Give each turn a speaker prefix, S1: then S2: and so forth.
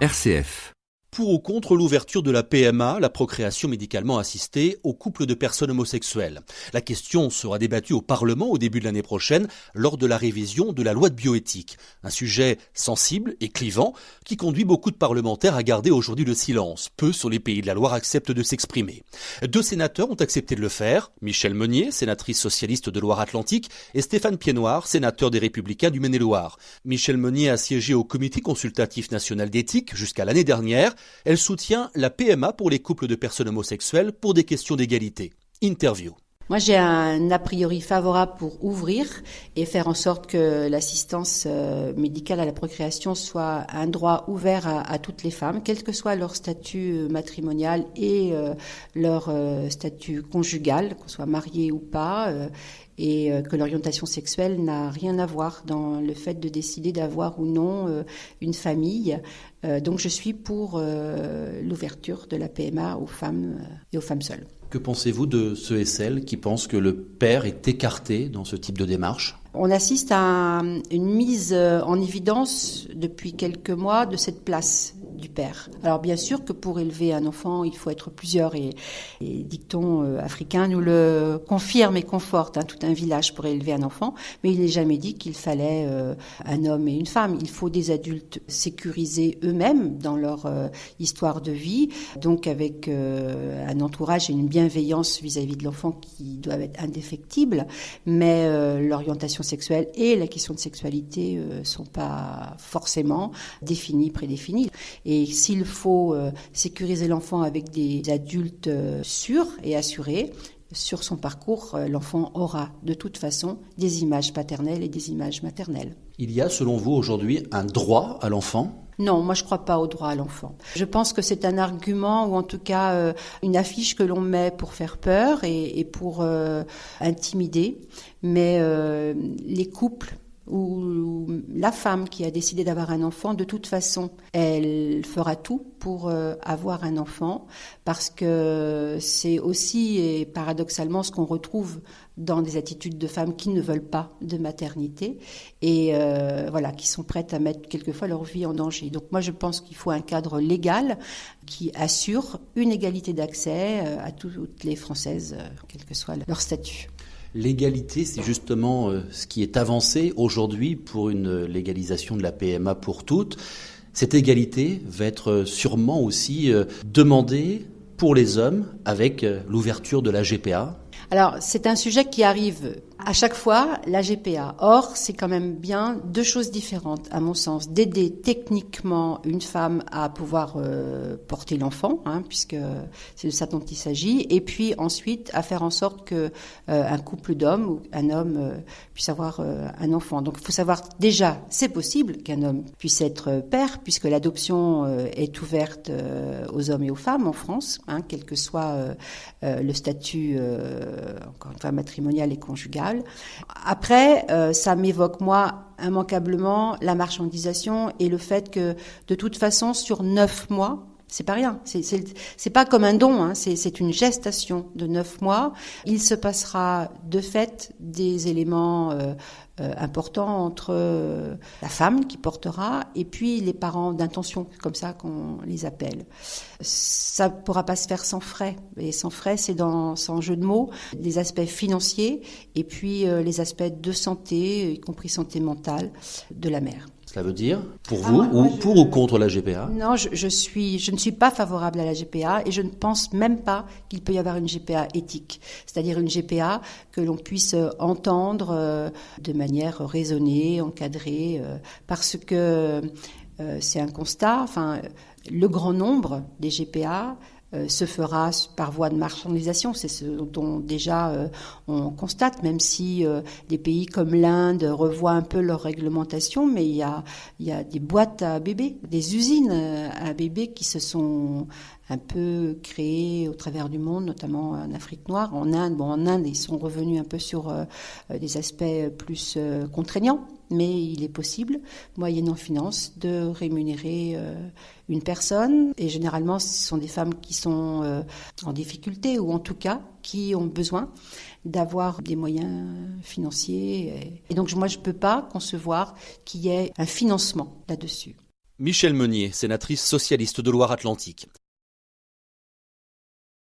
S1: RCF.
S2: Pour ou contre l'ouverture de la PMA, la procréation médicalement assistée, aux couples de personnes homosexuelles. La question sera débattue au Parlement au début de l'année prochaine lors de la révision de la loi de bioéthique. Un sujet sensible et clivant qui conduit beaucoup de parlementaires à garder aujourd'hui le silence. Peu sur les pays de la Loire acceptent de s'exprimer. 2 sénateurs ont accepté de le faire. Michèle Meunier, sénatrice socialiste de Loire-Atlantique, et Stéphane Piednoir, sénateur des Républicains du Maine-et-Loire. Michèle Meunier a siégé au Comité consultatif national d'éthique jusqu'à l'année dernière. Elle soutient la PMA pour les couples de personnes homosexuelles pour des questions d'égalité. Interview.
S3: Moi, j'ai un a priori favorable pour ouvrir et faire en sorte que l'assistance médicale à la procréation soit un droit ouvert à toutes les femmes, quel que soit leur statut matrimonial et leur statut conjugal, qu'on soit marié ou pas, et que l'orientation sexuelle n'a rien à voir dans le fait de décider d'avoir ou non une famille. Donc je suis pour l'ouverture de la PMA aux femmes et aux femmes seules.
S2: Que pensez-vous de ceux et celles qui pensent que le père est écarté dans ce type de démarche ?
S3: On assiste à une mise en évidence depuis quelques mois de cette place du père. Alors bien sûr que pour élever un enfant, il faut être plusieurs et dictons africains nous le confirment et confortent, tout un village pour élever un enfant, mais il n'est jamais dit qu'il fallait un homme et une femme. Il faut des adultes sécurisés eux-mêmes dans leur histoire de vie, donc avec un entourage et une bienveillance vis-à-vis de l'enfant qui doivent être indéfectibles, mais l'orientation sexuelle et la question de sexualité sont pas forcément définies, prédéfinies. Et s'il faut sécuriser l'enfant avec des adultes sûrs et assurés, sur son parcours, l'enfant aura de toute façon des images paternelles et des images maternelles.
S2: Il y a, selon vous, aujourd'hui un droit à l'enfant ?
S3: Non, moi je crois pas au droit à l'enfant. Je pense que c'est un argument ou en tout cas une affiche que l'on met pour faire peur et pour intimider. Mais les couples ou la femme qui a décidé d'avoir un enfant, de toute façon, elle fera tout pour avoir un enfant, parce que c'est aussi, et paradoxalement, ce qu'on retrouve dans des attitudes de femmes qui ne veulent pas de maternité et qui sont prêtes à mettre quelquefois leur vie en danger. Donc moi, je pense qu'il faut un cadre légal qui assure une égalité d'accès à toutes les Françaises, quel que soit leur statut.
S2: L'égalité, c'est justement ce qui est avancé aujourd'hui pour une légalisation de la PMA pour toutes. Cette égalité va être sûrement aussi demandée pour les hommes avec l'ouverture de la GPA.
S3: Alors, c'est un sujet qui arrive à chaque fois, la GPA. Or, c'est quand même bien 2 choses différentes, à mon sens. D'aider techniquement une femme à pouvoir porter l'enfant, puisque c'est de ça dont il s'agit, et puis ensuite à faire en sorte que un couple d'hommes ou un homme puisse avoir un enfant. Donc, il faut savoir déjà, c'est possible qu'un homme puisse être père, puisque l'adoption est ouverte aux hommes et aux femmes en France, quel que soit le statut, encore une fois, matrimonial et conjugal. Après, ça m'évoque, moi, immanquablement la marchandisation et le fait que, de toute façon, sur 9 mois, c'est pas rien. C'est pas comme un don, c'est une gestation de 9 mois. Il se passera de fait des éléments importants entre la femme qui portera et puis les parents d'intention, comme ça qu'on les appelle. Ça ne pourra pas se faire sans frais. Et sans frais, c'est sans jeu de mots, les aspects financiers et puis les aspects de santé, y compris santé mentale, de la mère.
S2: Cela veut dire, pour vous, pour ou contre la GPA ?
S3: Non, je ne suis pas favorable à la GPA et je ne pense même pas qu'il peut y avoir une GPA éthique. C'est-à-dire une GPA que l'on puisse entendre de manière raisonnée, encadrée, parce que c'est un constat, le grand nombre des GPA se fera par voie de marchandisation. C'est ce dont déjà on constate, même si des pays comme l'Inde revoient un peu leur réglementation, mais il y a des boîtes à bébés, des usines à bébés qui se sont un peu créées au travers du monde, notamment en Afrique noire, en Inde. En Inde, ils sont revenus un peu sur des aspects plus contraignants, mais il est possible, moyennant finance, de rémunérer une personne. Et généralement, ce sont des femmes qui sont en difficulté, ou en tout cas qui ont besoin d'avoir des moyens financiers. Et donc, moi, je ne peux pas concevoir qu'il y ait un financement là-dessus.
S2: Michèle Meunier, sénatrice socialiste de Loire-Atlantique.